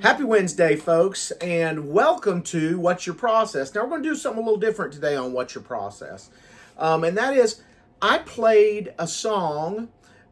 Happy Wednesday, folks, and welcome to What's Your Process. Now, we're going to do something a little different today on What's Your Process. And that is, I played a song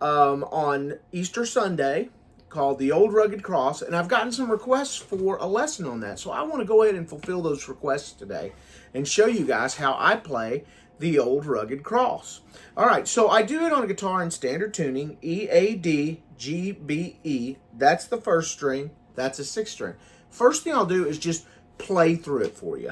on Easter Sunday called The Old Rugged Cross, and I've gotten some requests for a lesson on that. So I want to go ahead and fulfill those requests today and show you guys how I play The Old Rugged Cross. All right, so I do it on a guitar in standard tuning, E, A, D, G, B, E. That's the first string. That's a sixth string. First thing I'll do is just play through it for you.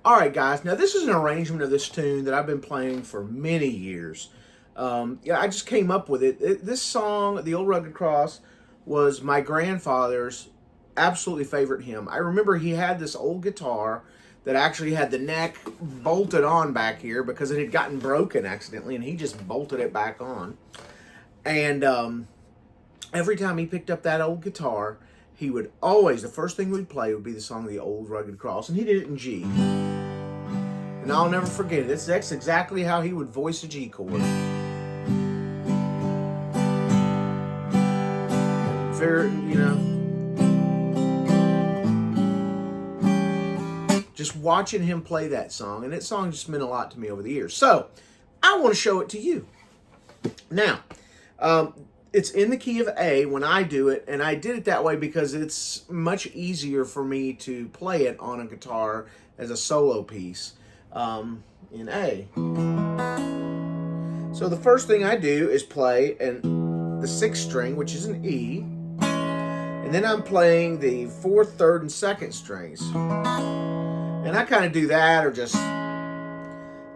All right, guys. Now, this is an arrangement of this tune that I've been playing for many years. I just came up with it. This song, The Old Rugged Cross, was my grandfather's absolutely favorite hymn. I remember he had this old guitar that actually had the neck bolted on back here because it had gotten broken accidentally, and he just bolted it back on. And every time he picked up that old guitar, he would always, the first thing we'd play would be the song The Old Rugged Cross, and he did it in G. And I'll never forget it. That's exactly how he would voice a G chord. Fair, just watching him play that song, and that song just meant a lot to me over the years. So, I want to show it to you. Now, it's in the key of A when I do it, and I did it that way because it's much easier for me to play it on a guitar as a solo piece in A. So the first thing I do is play the sixth string, which is an E, and then I'm playing the fourth, third, and second strings. And I kind of do that or just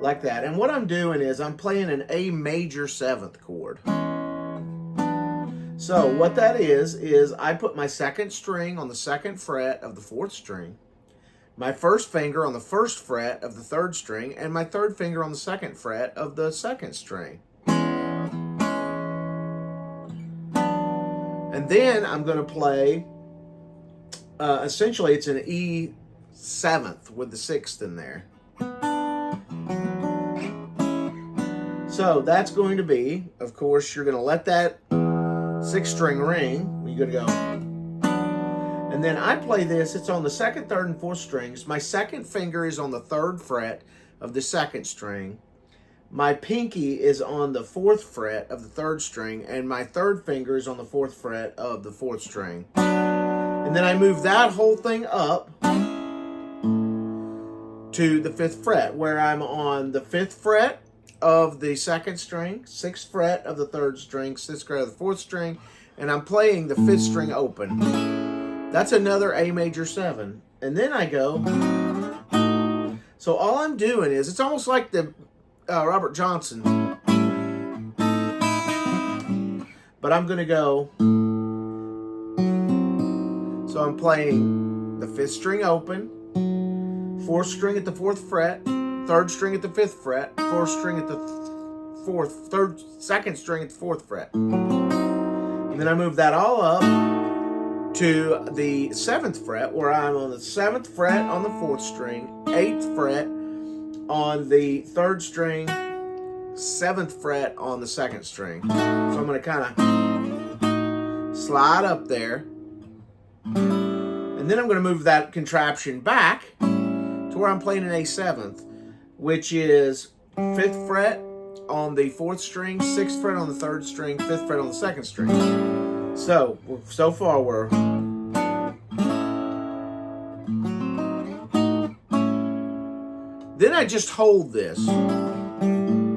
like that. And what I'm doing is I'm playing an A major seventh chord. So what that is I put my second string on the second fret of the fourth string, my first finger on the first fret of the third string, and my third finger on the second fret of the second string. And then I'm going to play, essentially it's an E seventh with the sixth in there. So that's going to be, of course, you're going to let that sixth string ring. You're going to go. And then I play this. It's on the second, third, and fourth strings. My second finger is on the third fret of the second string. My pinky is on the fourth fret of the third string. And my third finger is on the fourth fret of the fourth string. And then I move that whole thing up to the fifth fret, where I'm on the fifth fret of the second string, sixth fret of the third string, sixth fret of the fourth string, and I'm playing the fifth string open. That's another A major 7. And then I go. So all I'm doing is, it's almost like the Robert Johnson. But I'm going to go. So I'm playing the 5th string open, 4th string at the 4th fret, 3rd string at the 5th fret, 4th string at the 2nd string at the 4th fret. And then I move that all up to the 7th fret, where I'm on the 7th fret on the 4th string, 8th fret on the 3rd string, 7th fret on the 2nd string. So I'm going to kind of slide up there. And then I'm going to move that contraption back to where I'm playing an A7th, which is 5th fret on the 4th string, 6th fret on the 3rd string, 5th fret on the 2nd string. So far we're... Then I just hold this and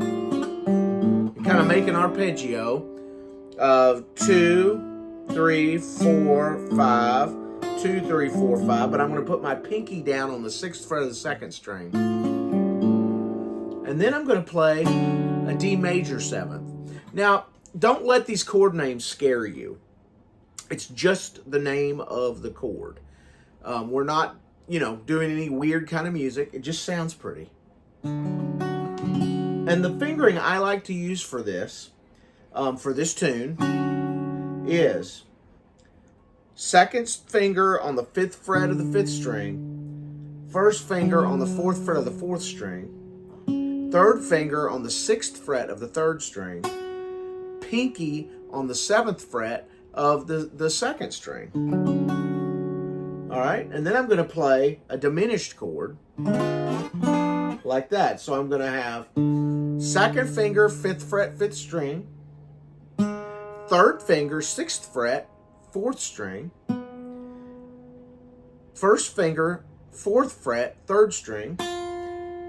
kind of make an arpeggio of 2, 3, 4, 5, 2, 3, 4, 5, but I'm going to put my pinky down on the 6th fret of the 2nd string. And then I'm going to play a D major 7th. Now, don't let these chord names scare you. It's just the name of the chord. We're not, doing any weird kind of music. It just sounds pretty. And the fingering I like to use for this tune, is 2nd finger on the 5th fret of the 5th string, 1st finger on the 4th fret of the 4th string, 3rd finger on the 6th fret of the 3rd string, pinky on the 7th fret of the 2nd string. All right, and then I'm going to play a diminished chord like that. So I'm going to have 2nd finger, 5th fret, 5th string, 3rd finger, 6th fret, 4th string, 1st finger, 4th fret, 3rd string,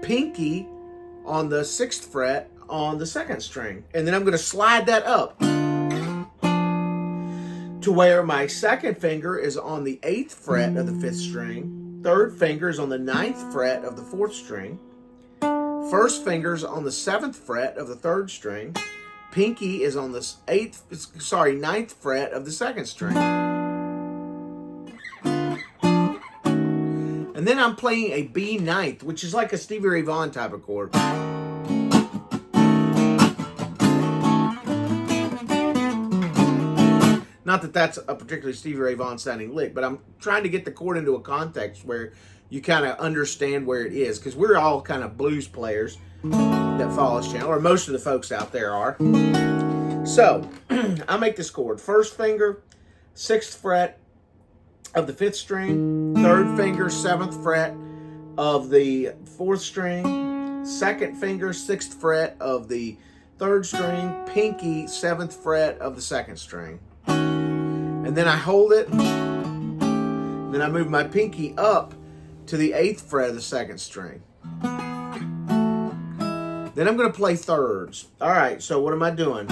pinky on the 6th fret on the 2nd string. And then I'm going to slide that up to where my 2nd finger is on the 8th fret of the 5th string, 3rd finger is on the 9th fret of the 4th string, 1st finger is on the 7th fret of the 3rd string, pinky is on the 9th fret of the 2nd string. And then I'm playing a B ninth, which is like a Stevie Ray Vaughan type of chord. Not that that's a particularly Stevie Ray Vaughan sounding lick, but I'm trying to get the chord into a context where you kind of understand where it is, because we're all kind of blues players that follow this channel, or most of the folks out there are. So, I make this chord. 1st finger, 6th fret of the 5th string, 3rd finger, 7th fret of the 4th string, 2nd finger, 6th fret of the 3rd string, pinky, 7th fret of the 2nd string. And then I hold it, then I move my pinky up to the 8th fret of the 2nd string. Then I'm going to play thirds. All right, so what am I doing?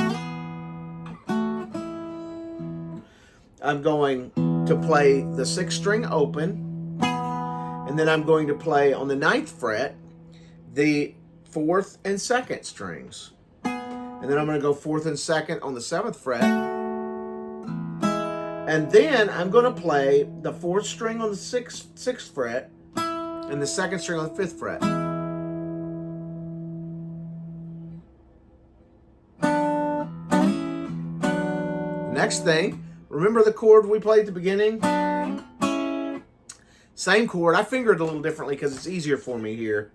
I'm going to play the 6th string open, and then I'm going to play on the 9th fret the 4th and 2nd strings. And then I'm going to go 4th and 2nd on the 7th fret. And then I'm going to play the 4th string on the 6th fret and the 2nd string on the 5th fret. The next thing, remember the chord we played at the beginning? Same chord. I finger it a little differently because it's easier for me here,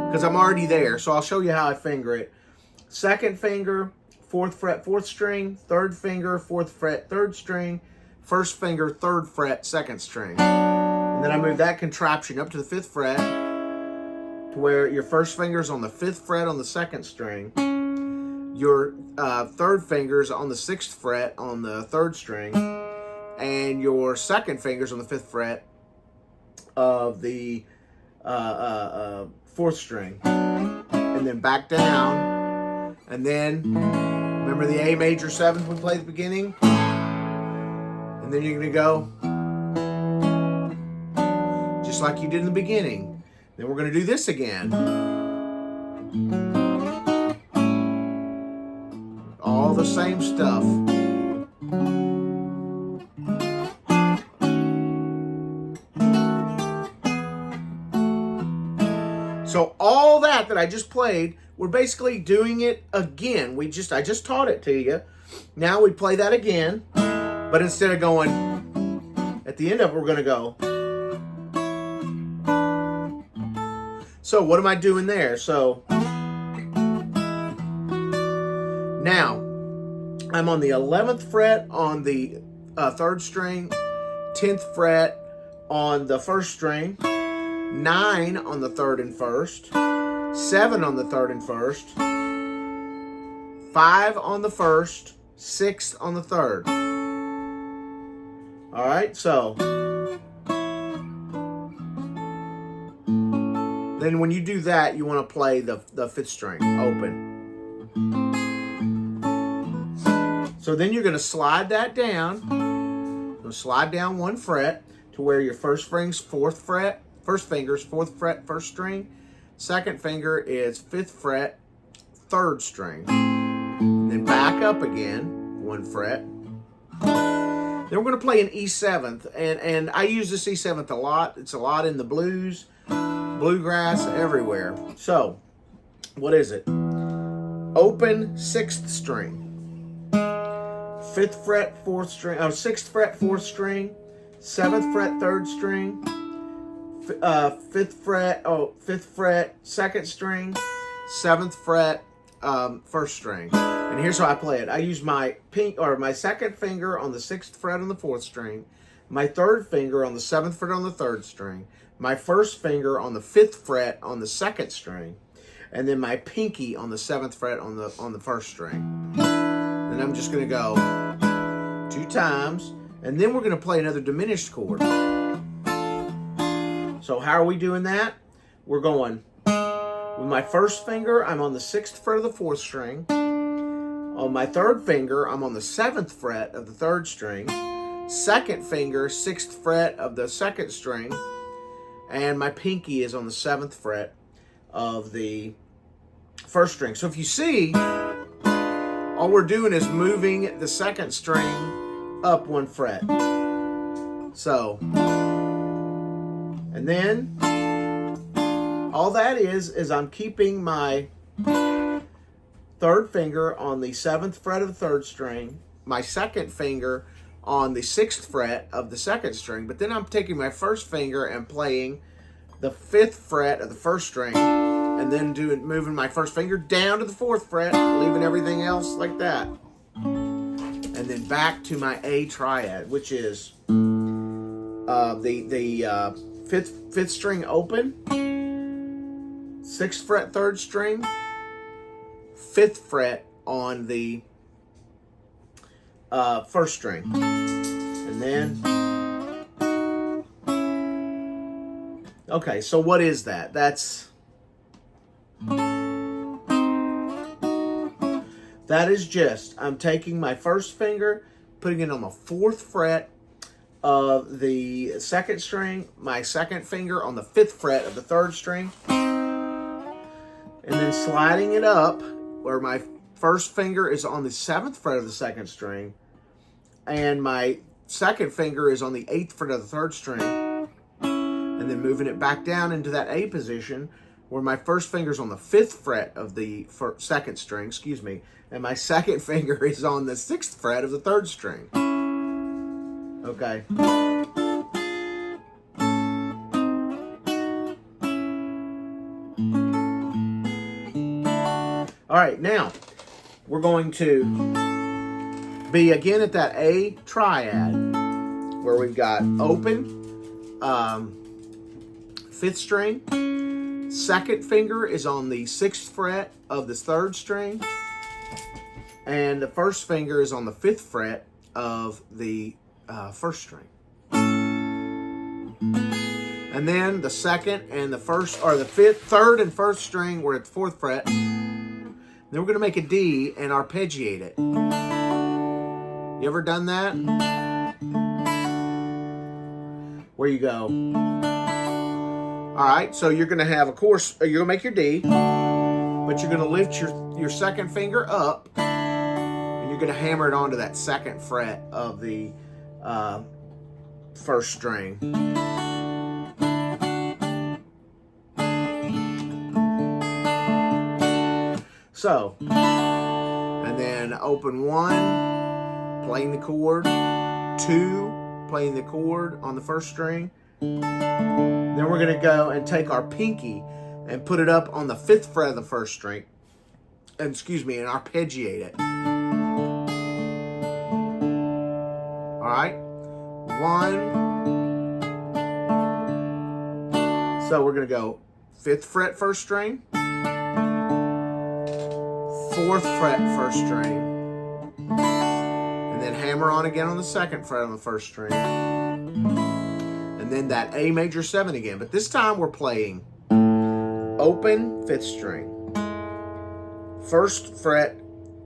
because I'm already there. So I'll show you how I finger it. 2nd finger, 4th fret, 4th string, 3rd finger, 4th fret, 3rd string, 1st finger, 3rd fret, 2nd string. And then I move that contraption up to the 5th fret to where your 1st finger is on the 5th fret on the 2nd string, your 3rd finger is on the 6th fret on the 3rd string, and your 2nd finger is on the 5th fret of the 4th string. And then back down. And then, remember the A major 7th we played at the beginning? And then you're going to go just like you did in the beginning. Then we're going to do this again. All the same stuff. So all that I just played, we're basically doing it again. I just taught it to you. Now we play that again, but instead of going at the end of it, we're going to go. So what am I doing there? So now I'm on the 11th fret on the 3rd string, 10th fret on the 1st string, 9 on the 3rd and 1st, 7 on the 3rd and 1st, 5 on the 1st, 6 on the 3rd. All right, so then when you do that, you want to play the 5th string open. So then you're going to slide that down. You're going to slide down 1 fret to where your first finger's 4th fret, 1st string, 2nd finger is 5th fret, 3rd string. And then back up again, 1 fret. Then we're going to play an E7th, and I use this E7th a lot. It's a lot in the blues, bluegrass, everywhere. So, what is it? Open 6th string. 5th fret, 4th string, 6th fret, 4th string, 7th fret, 3rd string, 5th fret, 2nd string, 7th fret, 1st string. And here's how I play it. I use my my 2nd finger on the 6th fret on the 4th string, my 3rd finger on the 7th fret on the 3rd string, my 1st finger on the 5th fret on the 2nd string, and then my pinky on the 7th fret on the 1st string. Then I'm just going to go 2 times, and then we're going to play another diminished chord. So how are we doing that? We're going with my 1st finger, I'm on the 6th fret of the 4th string. On my 3rd finger, I'm on the 7th fret of the 3rd string. 2nd finger, 6th fret of the 2nd string. And my pinky is on the 7th fret of the 1st string. So if you see, all we're doing is moving the 2nd string up 1 fret. So, and then all that is I'm keeping my 3rd finger on the 7th fret of the 3rd string, my 2nd finger on the 6th fret of the 2nd string, but then I'm taking my 1st finger and playing the 5th fret of the 1st string, and then moving my 1st finger down to the 4th fret, leaving everything else like that. And then back to my A triad, which is the 5th string open, 6th fret 3rd string, 5th fret on the 1st string, and then okay, so what is that? That is just, I'm taking my 1st finger, putting it on the 4th fret of the 2nd string, my 2nd finger on the 5th fret of the 3rd string, and then sliding it up where my 1st finger is on the 7th fret of the 2nd string, and my 2nd finger is on the 8th fret of the 3rd string, and then moving it back down into that A position where my 1st finger is on the 5th fret of the 2nd string, and my 2nd finger is on the 6th fret of the 3rd string. Okay. All right, now we're going to be again at that A triad where we've got open, 5th string, 2nd finger is on the 6th fret of the 3rd string, and the 1st finger is on the 5th fret of the 1st string. And then the 2nd and the 1st, or the 5th, 3rd and 1st string, we're at the 4th fret. Then we're going to make a D and arpeggiate it. You ever done that? Where you go. All right, so you're going to have, of course, you're going to make your D, but you're going to lift your 2nd finger up, and you're going to hammer it onto that 2nd fret of the 1st string. So, and then open 1, playing the chord, 2, playing the chord on the first string. Then we're going to go and take our pinky and put it up on the 5th fret of the first string. And arpeggiate it. All right, 1. So we're going to go 5th fret first string, 4th fret first string, and then hammer on again on the 2nd fret on the first string, and then that A major 7 again. But this time we're playing open 5th string, 1st fret,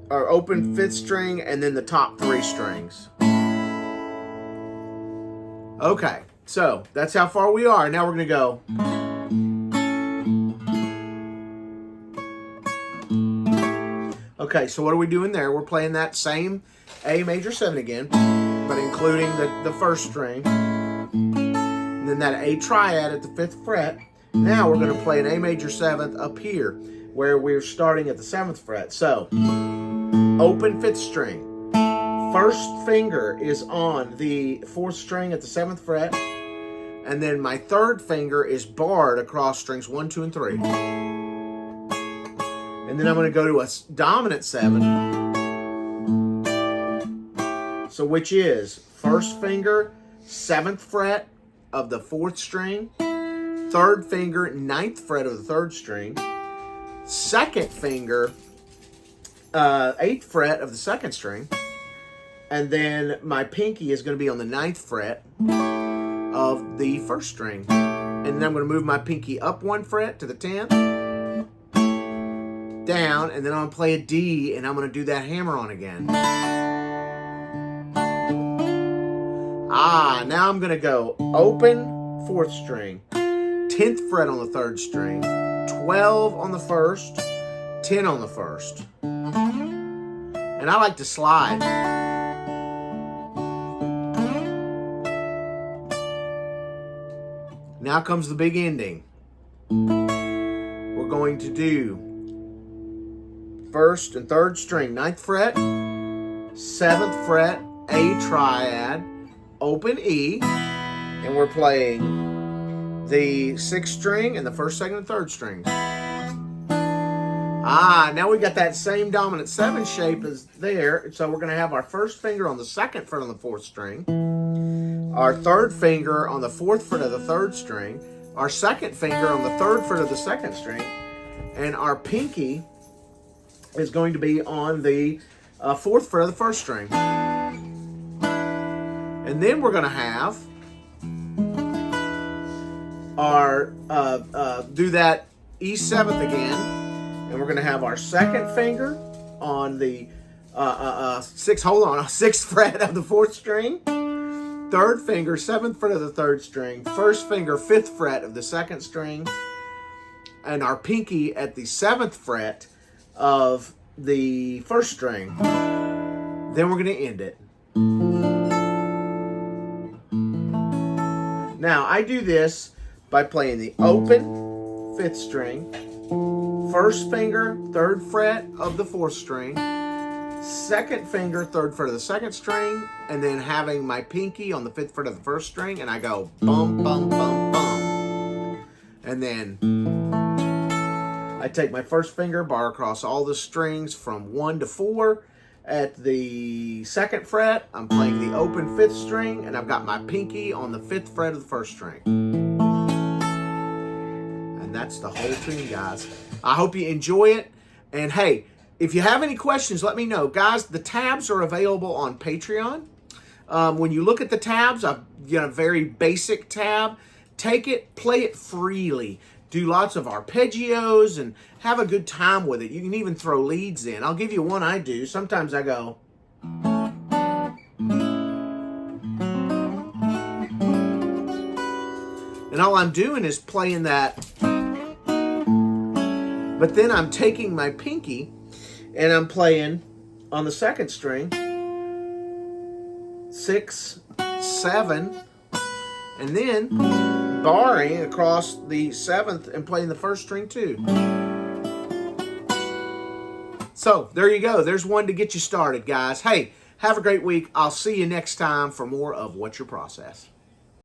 or open 5th string, and then the top 3 strings. Okay, so that's how far we are. Now we're going to go. Okay, so what are we doing there? We're playing that same A major 7 again, but including the first string. And then that A triad at the 5th fret. Now we're going to play an A major 7th up here, where we're starting at the 7th fret. So, open 5th string. First finger is on the 4th string at the 7th fret, and then my 3rd finger is barred across strings 1, 2, and 3. And then I'm going to go to a dominant 7, so which is 1st finger, 7th fret of the 4th string, 3rd finger, 9th fret of the 3rd string, 2nd finger, 8th fret of the 2nd string, and then my pinky is going to be on the 9th fret of the 1st string. And then I'm going to move my pinky up 1 fret to the 10th, down, and then I'm going to play a D, and I'm going to do that hammer on again. Now I'm going to go open 4th string, 10th fret on the 3rd string, 12 on the 1st, 10 on the 1st. And I like to slide. Now comes the big ending. We're going to do 1st and 3rd string, 9th fret, 7th fret, A triad, open E, and we're playing the 6th string and the 1st, 2nd, and 3rd strings. Now we got that same dominant 7 shape as there. So we're going to have our 1st finger on the 2nd fret on the 4th string, our 3rd finger on the 4th fret of the 3rd string, our 2nd finger on the 3rd fret of the 2nd string, and our pinky is going to be on the 4th fret of the 1st string. And then we're going to have our, do that E7th again, and we're going to have our 2nd finger on the 6th fret of the 4th string, 3rd finger, 7th fret of the 3rd string, 1st finger, 5th fret of the 2nd string, and our pinky at the 7th fret of the 1st string. Then we're going to end it. Now, I do this by playing the open 5th string, 1st finger, 3rd fret of the 4th string, 2nd finger, 3rd fret of the 2nd string, and then having my pinky on the 5th fret of the 1st string, and I go bum, bum, bum, bum. And then I take my 1st finger, bar across all the strings from 1 to 4. At the 2nd fret, I'm playing the open 5th string, and I've got my pinky on the 5th fret of the 1st string. And that's the whole tune, guys. I hope you enjoy it. And hey, if you have any questions, let me know. Guys, the tabs are available on Patreon. When you look at the tabs, I've got a very basic tab. Take it, play it freely. Do lots of arpeggios and have a good time with it. You can even throw leads in. I'll give you one I do. Sometimes I go. And all I'm doing is playing that. But then I'm taking my pinky and I'm playing on the 2nd string, 6, 7, and then barring across the 7th and playing the 1st string too. So there you go. There's one to get you started, guys. Hey, have a great week. I'll see you next time for more of What's Your Process.